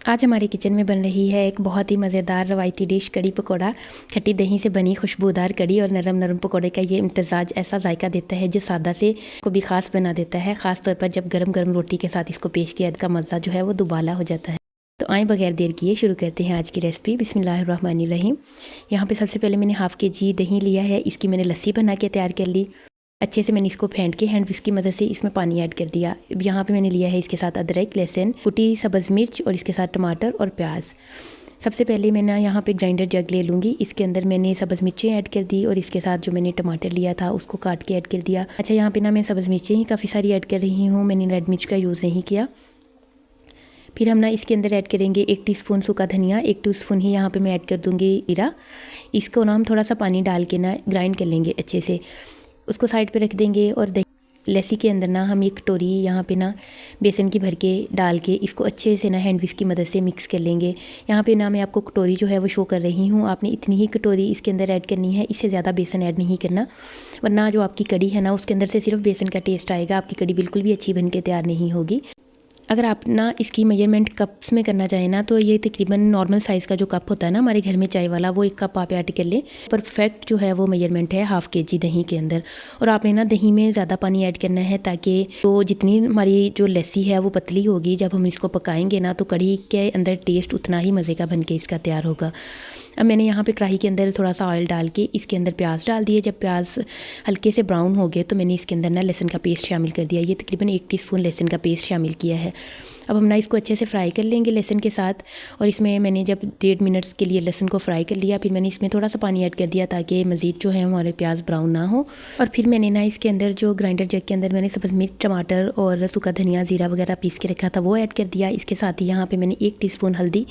आज हमारे किचन में बन रही है एक बहुत ही मज़ेदार रवायती डिश कड़ी पकौड़ा। खट्टी दही से बनी खुशबूदार कड़ी और नरम नरम पकौड़े का ये इम्तजाज ऐसा जायका देता है जो सादा से को भी ख़ास बना देता है। ख़ास तौर पर जब गरम गरम रोटी के साथ इसको पेश किया, इसका मज़ा जो है वो दुबाला हो जाता है। तो आए बगैर देर किए शुरू करते हैं आज की रेसिपी। बिस्मिल्लाहिर्रहमानिर्रहीम। यहाँ पे सबसे पहले मैंने हाफ़ के जी दही लिया है। इसकी मैंने लस्सी बना के तैयार कर ली। अच्छे से मैंने इसको फेंट के हैंड विस्क की मदद से इसमें पानी ऐड कर दिया। यहाँ पे मैंने लिया है इसके साथ अदरक, लहसुन, कुटी सब्ज़ मिर्च और इसके साथ टमाटर और प्याज। सबसे पहले मैं ना यहाँ पे ग्राइंडर जग ले लूँगी। इसके अंदर मैंने सब्ज़ मिर्चें ऐड कर दी और इसके साथ जो मैंने टमाटर लिया था उसको काट के ऐड कर दिया। अच्छा, यहाँ पे ना मैं सब्ज़ मिर्चें ही काफ़ी सारी ऐड कर रही हूँ, मैंने रेड मिर्च का यूज़ नहीं किया। फिर हम ना इसके अंदर ऐड करेंगे 1 टीस्पून सूखा धनिया, 1 टीस्पून ही यहाँ पे मैं ऐड कर दूँगी जीरा। इसको ना हम थोड़ा सा पानी डाल के ना ग्राइंड कर लेंगे अच्छे से, उसको साइड पे रख देंगे। और लस्सी के अंदर ना हम एक कटोरी यहाँ पे ना बेसन की भर के डाल के इसको अच्छे से ना हैंड विस्क की मदद से मिक्स कर लेंगे। यहाँ पे ना मैं आपको कटोरी जो है वो शो कर रही हूँ, आपने इतनी ही कटोरी इसके अंदर ऐड करनी है, इससे ज़्यादा बेसन ऐड नहीं करना, वरना जो आपकी कड़ी है ना उसके अंदर से सिर्फ बेसन का टेस्ट आएगा, आपकी कड़ी बिल्कुल भी अच्छी बन के तैयार नहीं होगी। अगर आप ना इसकी मेजरमेंट कप्स में करना चाहें ना तो ये तकरीबन नॉर्मल साइज़ का जो कप होता है ना हमारे घर में चाय वाला, वो 1 कप आप ऐड कर लें। परफेक्ट जो है वो मेजरमेंट है हाफ़ के-जी दही के अंदर। और आपने ना दही में ज़्यादा पानी ऐड करना है ताकि तो जितनी हमारी जो लस्सी है वो पतली होगी, जब हम इसको पकाएंगे ना तो कड़ी के अंदर टेस्ट उतना ही मज़े का बन के इसका तैयार होगा। अब मैंने यहाँ पे कढ़ाई के अंदर थोड़ा सा ऑयल डाल के इसके अंदर प्याज डाल दिए। जब प्याज हल्के से ब्राउन हो गए तो मैंने इसके अंदर ना लहसुन का पेस्ट शामिल कर दिया। ये तकरीबन 1 टीस्पून लहसुन का पेस्ट शामिल किया है। अब हम ना इसको अच्छे से फ्राई कर लेंगे लहसुन के साथ। और इसमें मैंने जब 1.5 मिनट्स के लिए लहसुन को फ्राई कर लिया, फिर मैंने इसमें थोड़ा सा पानी ऐड कर दिया ताकि मज़ीद जो है हमारे प्याज ब्राउन ना हो। और फिर मैंने ना इसके अंदर जो ग्राइंडर जग के अंदर मैंने सब्ज़ मिर्च, टमाटर और सूखा धनिया, ज़ीरा वगैरह पीस के रखा था वो ऐड कर दिया। इसके साथ ही यहाँ पर मैंने 1 टीस्पून हल्दी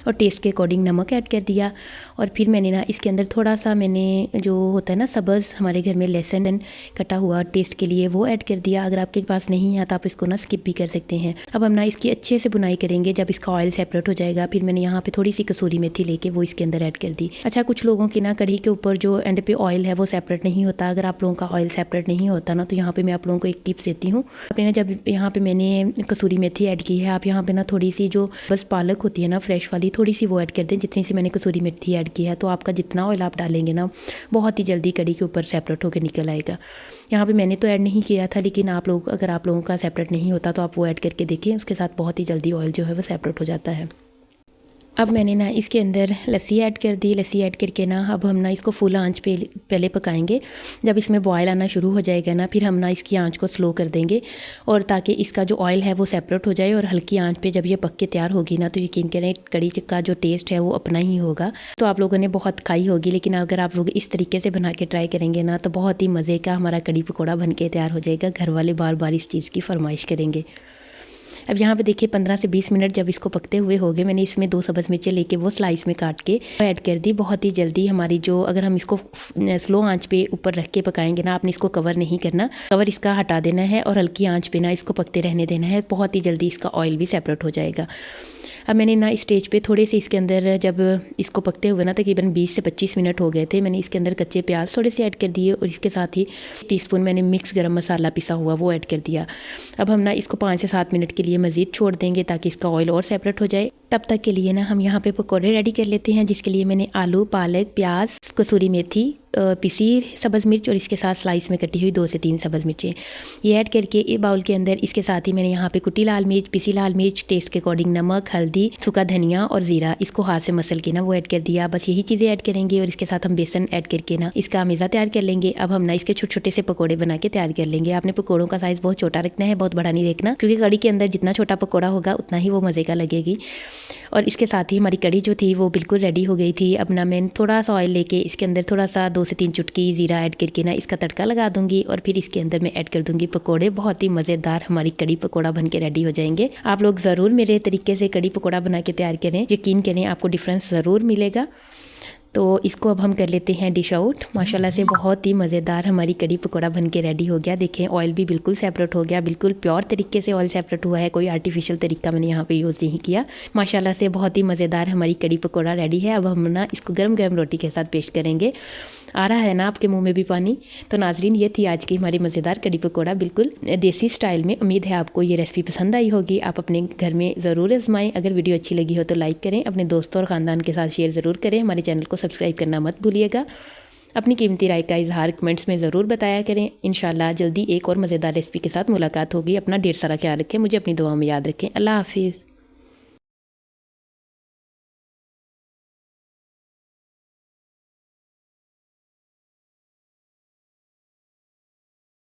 और टेस्ट के अकॉर्डिंग नमक ऐड कर दिया। और फिर मैंने ना इसके अंदर थोड़ा सा मैंने जो होता है ना सब्ज़ हमारे घर में लहसुन कटा हुआ टेस्ट के लिए वो ऐड कर दिया। अगर आपके पास नहीं है तो आप इसको ना स्किप भी कर सकते हैं। अब हम ना इसकी अच्छे से बुनाई करेंगे। जब इसका ऑयल सेपरेट हो जाएगा फिर मैंने यहाँ पे थोड़ी सी कसूरी मेथी लेके वो इसके अंदर ऐड कर दी। अच्छा, कुछ लोगों की ना कढ़ी के ऊपर जो एंड पे ऑयल है वो सेपरेट नहीं होता। अगर आप लोगों का ऑयल सेपरेट नहीं होता ना तो यहाँ पे मैं आप लोगों को एक टिप्स देती हूँ। आपने ना जब यहाँ पे मैंने कसूरी मेथी ऐड की है, आप यहाँ पे ना थोड़ी सी जो बस पालक होती है ना फ्रेश वाली, थोड़ी सी वो ऐड कर दें जितनी सी मैंने कसूरी मेथी ऐड की है। तो आपका जितना ऑयल आप डालेंगे ना बहुत ही जल्दी कड़ी के ऊपर सेपरेट होकर निकल आएगा। यहाँ पे मैंने तो ऐड नहीं किया था, लेकिन आप लोग अगर आप लोगों का सेपरेट नहीं होता तो आप वो ऐड करके देखें, उसके साथ बहुत ही जल्दी ऑयल जो है वो सेपरेट हो जाता है। अब मैंने ना इसके अंदर लस्सी ऐड कर दी। लस्सी ऐड करके ना अब हम ना इसको फुल आंच पे पहले पकाएंगे। जब इसमें बॉयल आना शुरू हो जाएगा ना फिर हम ना इसकी आंच को स्लो कर देंगे, और ताकि इसका जो ऑयल है वो सेपरेट हो जाए। और हल्की आंच पे जब ये पक के तैयार होगी ना तो यकीन करें कड़ी का जो टेस्ट है वो अपना ही होगा। तो आप लोगों ने बहुत खाई होगी, लेकिन अगर आप लोग इस तरीके से बना के ट्राई करेंगे ना तो बहुत ही मज़े का हमारा कड़ी पकौड़ा बन के तैयार हो जाएगा। घर वाले बार बार इस चीज़ की फरमाइश करेंगे। अब यहाँ पे देखिए 15 से 20 मिनट जब इसको पकते हुए हो गए, मैंने इसमें 2 सब्ज़ मिर्चें लेके वो स्लाइस में काट के ऐड कर दी। बहुत ही जल्दी हमारी जो, अगर हम इसको स्लो आंच पे ऊपर रख के पकाएंगे ना, आपने इसको कवर नहीं करना, कवर इसका हटा देना है और हल्की आंच पे ना इसको पकते रहने देना है। बहुत ही जल्दी इसका ऑयल भी सेपरेट हो जाएगा। अब मैंने ना स्टेज पे थोड़े से इसके अंदर जब इसको पकते हुए ना तकरीबन 20 से 25 मिनट हो गए थे, मैंने इसके अंदर कच्चे प्याज थोड़े से ऐड कर दिए और इसके साथ ही टीस्पून मैंने मिक्स गरम मसाला पिसा हुआ वो ऐड कर दिया। अब हम ना इसको 5 से 7 मिनट के लिए मज़ीद छोड़ देंगे ताकि इसका ऑयल और सेपरेट हो जाए। तब तक के लिए ना हम यहाँ पे पकौड़े रेडी कर लेते हैं, जिसके लिए मैंने आलू, पालक, प्याज, कसूरी मेथी, पिसी सब्ज़ मिर्च और इसके साथ स्लाइस में कटी हुई 2 से 3 सब्ज़ मिर्चें ये ऐड करके एक बाउल के अंदर इसके साथ ही मैंने यहाँ पे कुटी लाल मिर्च, पिसी लाल मिर्च, टेस्ट के अकॉर्डिंग नमक, हल्दी, सूखा धनिया और ज़ीरा, इसको हाथ से मसल के ना वो ऐड कर दिया। बस यही चीज़ें ऐड करेंगे और इसके साथ हम बेसन ऐड करके ना इसका अमेज़ा तैयार कर लेंगे। अब हम ना इसके छोटे छोटे से पकौड़े बना के तैयार कर लेंगे। आपने पकौड़ों का साइज़ बहुत छोटा रखना है, बहुत बड़ा नहीं रखना, क्योंकि कड़ी के अंदर जितना छोटा पकौड़ा होगा उतना ही वो मज़े का लगेगी। और इसके साथ ही हमारी कड़ी जो थी वो बिल्कुल रेडी हो गई थी। अब ना मैं थोड़ा सा ऑयल लेके इसके अंदर थोड़ा सा 2 से 3 चुटकी ज़ीरा ऐड करके ना इसका तड़का लगा दूंगी और फिर इसके अंदर मैं ऐड कर दूंगी पकोड़े। बहुत ही मज़ेदार हमारी कड़ी पकोड़ा बन के रेडी हो जाएंगे। आप लोग ज़रूर मेरे तरीके से कड़ी पकोड़ा बना के तैयार करें, यकीन करें आपको डिफरेंस ज़रूर मिलेगा। तो इसको अब हम कर लेते हैं डिश आउट। माशाल्लाह से बहुत ही मज़ेदार हमारी कड़ी पकौड़ा बन के रेडी हो गया। देखें ऑयल भी बिल्कुल सेपरेट हो गया, बिल्कुल प्योर तरीके से ऑयल सेपरेट हुआ है, कोई आर्टिफिशियल तरीका मैंने यहाँ पे यूज़ नहीं किया। माशाल्लाह से बहुत ही मज़ेदार हमारी कड़ी पकौड़ा रेडी है। अब हम ना इसको गर्म गर्म रोटी के साथ पेश करेंगे। आ रहा है ना आपके मुँह में भी पानी। तो नाजरीन ये थी आज की हमारी मज़ेदार कड़ी पकौड़ा, बिल्कुल देसी स्टाइल में। उम्मीद है आपको ये रेसिपी पसंद आई होगी। आप अपने घर में ज़रूर आजमाएं। अगर वीडियो अच्छी लगी हो तो लाइक करें, अपने दोस्तों और ख़ानदान के साथ शेयर ज़रूर करें। हमारे चैनल को सब्सक्राइब करना मत भूलिएगा। अपनी कीमती राय का इजहार कमेंट्स में ज़रूर बताया करें। इंशाल्लाह जल्दी एक और मज़ेदार रेसिपी के साथ मुलाकात होगी। अपना ढेर सारा ख्याल रखें, मुझे अपनी दुआओं में याद रखें। अल्लाह हाफिज़।